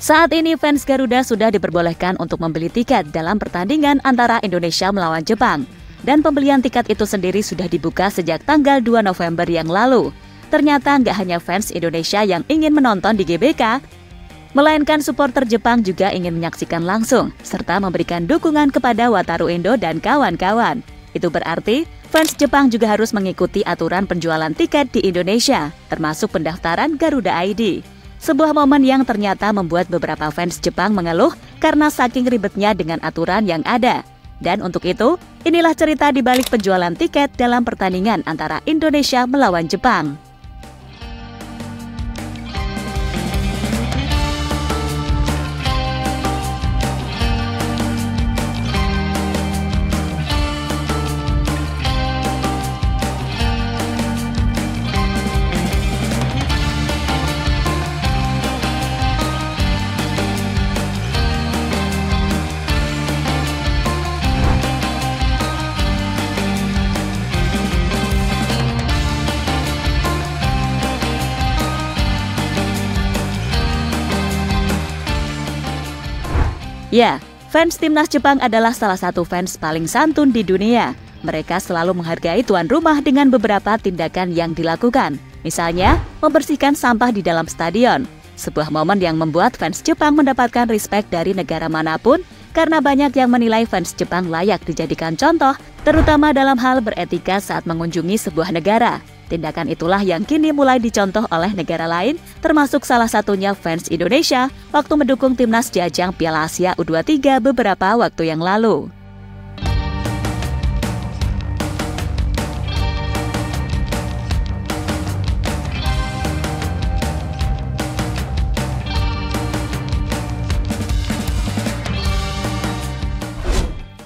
Saat ini fans Garuda sudah diperbolehkan untuk membeli tiket dalam pertandingan antara Indonesia melawan Jepang. Dan pembelian tiket itu sendiri sudah dibuka sejak tanggal 2 November yang lalu. Ternyata nggak hanya fans Indonesia yang ingin menonton di GBK, melainkan supporter Jepang juga ingin menyaksikan langsung, serta memberikan dukungan kepada Wataru Endo dan kawan-kawan. Itu berarti fans Jepang juga harus mengikuti aturan penjualan tiket di Indonesia, termasuk pendaftaran Garuda ID. Sebuah momen yang ternyata membuat beberapa fans Jepang mengeluh karena saking ribetnya dengan aturan yang ada. Dan untuk itu, inilah cerita di balik penjualan tiket dalam pertandingan antara Indonesia melawan Jepang. Ya, fans timnas Jepang adalah salah satu fans paling santun di dunia. Mereka selalu menghargai tuan rumah dengan beberapa tindakan yang dilakukan. Misalnya, membersihkan sampah di dalam stadion. Sebuah momen yang membuat fans Jepang mendapatkan respek dari negara manapun karena banyak yang menilai fans Jepang layak dijadikan contoh, terutama dalam hal beretika saat mengunjungi sebuah negara. Tindakan itulah yang kini mulai dicontoh oleh negara lain, termasuk salah satunya fans Indonesia waktu mendukung timnas di ajang Piala Asia U23 beberapa waktu yang lalu.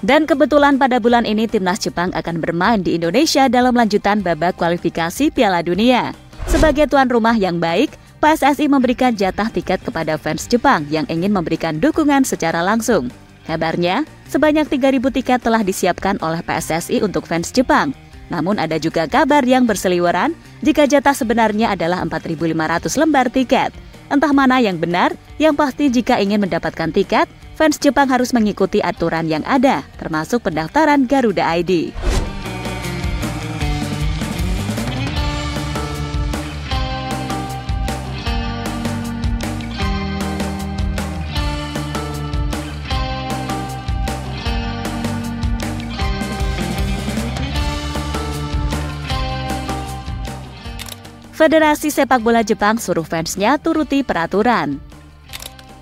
Dan kebetulan pada bulan ini timnas Jepang akan bermain di Indonesia dalam lanjutan babak kualifikasi Piala Dunia. Sebagai tuan rumah yang baik, PSSI memberikan jatah tiket kepada fans Jepang yang ingin memberikan dukungan secara langsung. Kabarnya, sebanyak 3.000 tiket telah disiapkan oleh PSSI untuk fans Jepang. Namun ada juga kabar yang berseliweran jika jatah sebenarnya adalah 4.500 lembar tiket. Entah mana yang benar, yang pasti jika ingin mendapatkan tiket, fans Jepang harus mengikuti aturan yang ada, termasuk pendaftaran Garuda ID. Federasi Sepak Bola Jepang suruh fansnya turuti peraturan.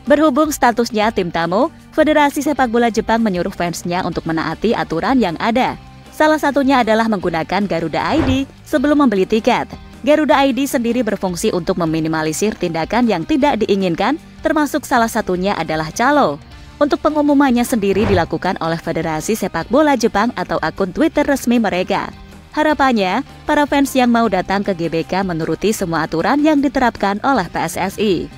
Berhubung statusnya tim tamu, Federasi Sepak Bola Jepang menyuruh fansnya untuk menaati aturan yang ada. Salah satunya adalah menggunakan Garuda ID sebelum membeli tiket. Garuda ID sendiri berfungsi untuk meminimalisir tindakan yang tidak diinginkan, termasuk salah satunya adalah calo. Untuk pengumumannya sendiri dilakukan oleh Federasi Sepak Bola Jepang atau akun Twitter resmi mereka. Harapannya, para fans yang mau datang ke GBK menuruti semua aturan yang diterapkan oleh PSSI.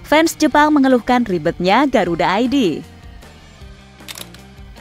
Fans Jepang mengeluhkan ribetnya Garuda ID.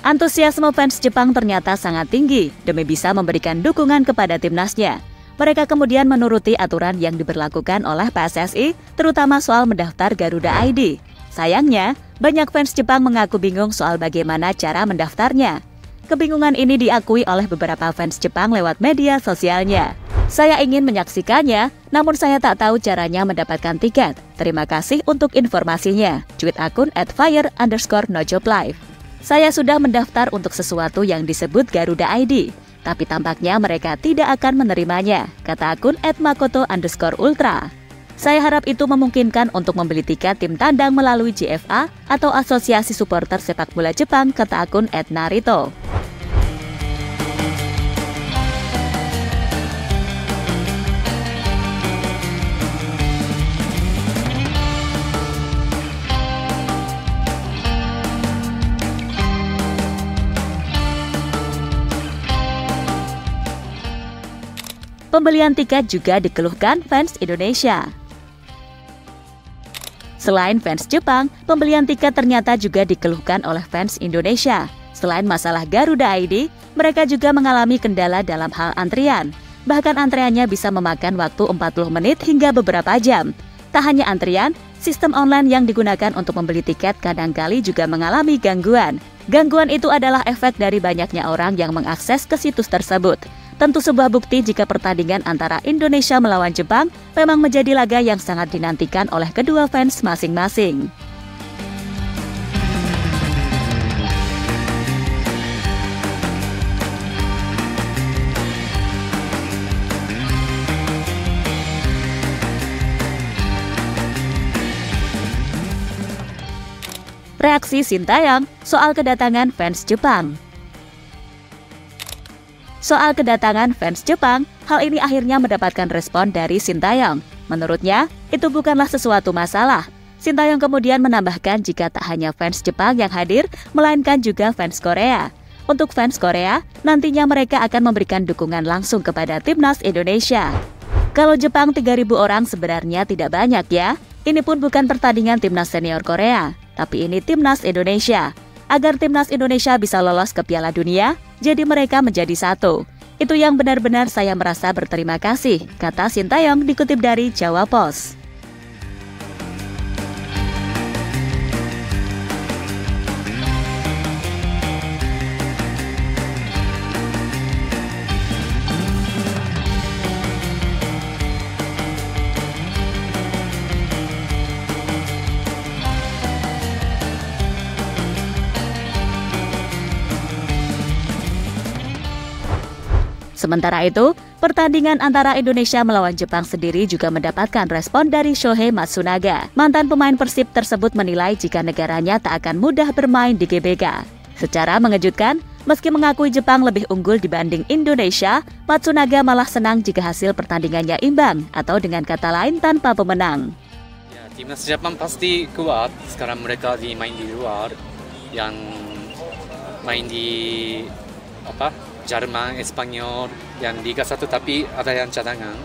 Antusiasme fans Jepang ternyata sangat tinggi demi bisa memberikan dukungan kepada timnasnya. Mereka kemudian menuruti aturan yang diberlakukan oleh PSSI, terutama soal mendaftar Garuda ID. Sayangnya, banyak fans Jepang mengaku bingung soal bagaimana cara mendaftarnya. Kebingungan ini diakui oleh beberapa fans Jepang lewat media sosialnya. Saya ingin menyaksikannya, namun saya tak tahu caranya mendapatkan tiket. Terima kasih untuk informasinya. Tweet akun @fire_nojoblive. Saya sudah mendaftar untuk sesuatu yang disebut Garuda ID, tapi tampaknya mereka tidak akan menerimanya, kata akun @makoto_ultra. Saya harap itu memungkinkan untuk membeli tiket tim tandang melalui JFA atau Asosiasi Supporter Sepak Bola Jepang, kata akun @narito. Pembelian tiket juga dikeluhkan fans Indonesia. Selain fans Jepang, pembelian tiket ternyata juga dikeluhkan oleh fans Indonesia. Selain masalah Garuda ID, mereka juga mengalami kendala dalam hal antrian. Bahkan antriannya bisa memakan waktu 40 menit hingga beberapa jam. Tak hanya antrian, sistem online yang digunakan untuk membeli tiket kadangkali juga mengalami gangguan. Gangguan itu adalah efek dari banyaknya orang yang mengakses ke situs tersebut. Tentu sebuah bukti jika pertandingan antara Indonesia melawan Jepang memang menjadi laga yang sangat dinantikan oleh kedua fans masing-masing. Reaksi Sintayong soal kedatangan fans Jepang. Soal kedatangan fans Jepang, hal ini akhirnya mendapatkan respon dari Sintayong. Menurutnya, itu bukanlah sesuatu masalah. Sintayong kemudian menambahkan jika tak hanya fans Jepang yang hadir, melainkan juga fans Korea. Untuk fans Korea, nantinya mereka akan memberikan dukungan langsung kepada timnas Indonesia. Kalau Jepang 3.000 orang sebenarnya tidak banyak ya. Ini pun bukan pertandingan timnas senior Korea, tapi ini timnas Indonesia. Agar timnas Indonesia bisa lolos ke Piala Dunia, jadi mereka menjadi satu. Itu yang benar-benar saya merasa berterima kasih, kata Sintayong dikutip dari Jawa Post. Sementara itu, pertandingan antara Indonesia melawan Jepang sendiri juga mendapatkan respon dari Shohei Matsunaga. Mantan pemain Persib tersebut menilai jika negaranya tak akan mudah bermain di GBK. Secara mengejutkan, meski mengakui Jepang lebih unggul dibanding Indonesia, Matsunaga malah senang jika hasil pertandingannya imbang atau dengan kata lain tanpa pemenang. Ya, timnas Jepang pasti kuat. Sekarang mereka main di luar, yang main di Jerman, Espanyol, yang Liga 1 tapi ada yang cadangan.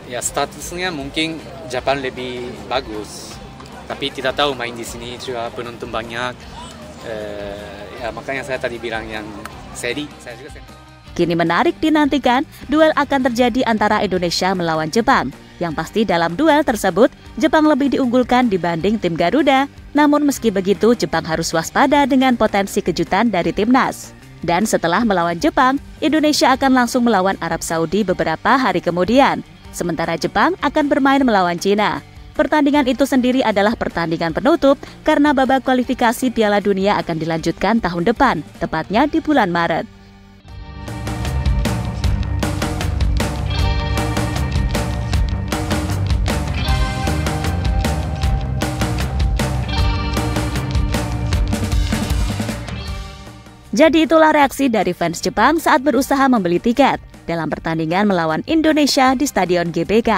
Ya, statusnya mungkin Jepang lebih bagus, tapi tidak tahu main di sini juga penonton banyak. Ya, makanya saya tadi bilang yang seri, saya juga seri. Kini menarik dinantikan, duel akan terjadi antara Indonesia melawan Jepang. Yang pasti dalam duel tersebut, Jepang lebih diunggulkan dibanding tim Garuda. Namun meski begitu, Jepang harus waspada dengan potensi kejutan dari timnas. Dan setelah melawan Jepang, Indonesia akan langsung melawan Arab Saudi beberapa hari kemudian. Sementara Jepang akan bermain melawan Cina. Pertandingan itu sendiri adalah pertandingan penutup karena babak kualifikasi Piala Dunia akan dilanjutkan tahun depan, tepatnya di bulan Maret. Jadi itulah reaksi dari fans Jepang saat berusaha membeli tiket dalam pertandingan melawan Indonesia di Stadion GBK.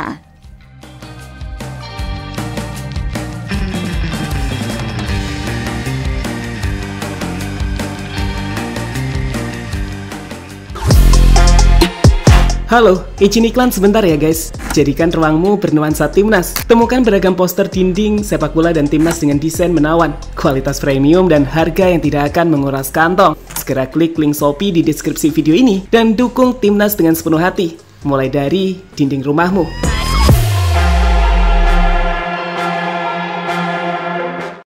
Halo, izin iklan sebentar ya guys. Jadikan ruangmu bernuansa timnas. Temukan beragam poster dinding, sepak bola dan timnas dengan desain menawan, kualitas premium dan harga yang tidak akan menguras kantong. Segera klik link Shopee di deskripsi video ini dan dukung timnas dengan sepenuh hati. Mulai dari dinding rumahmu.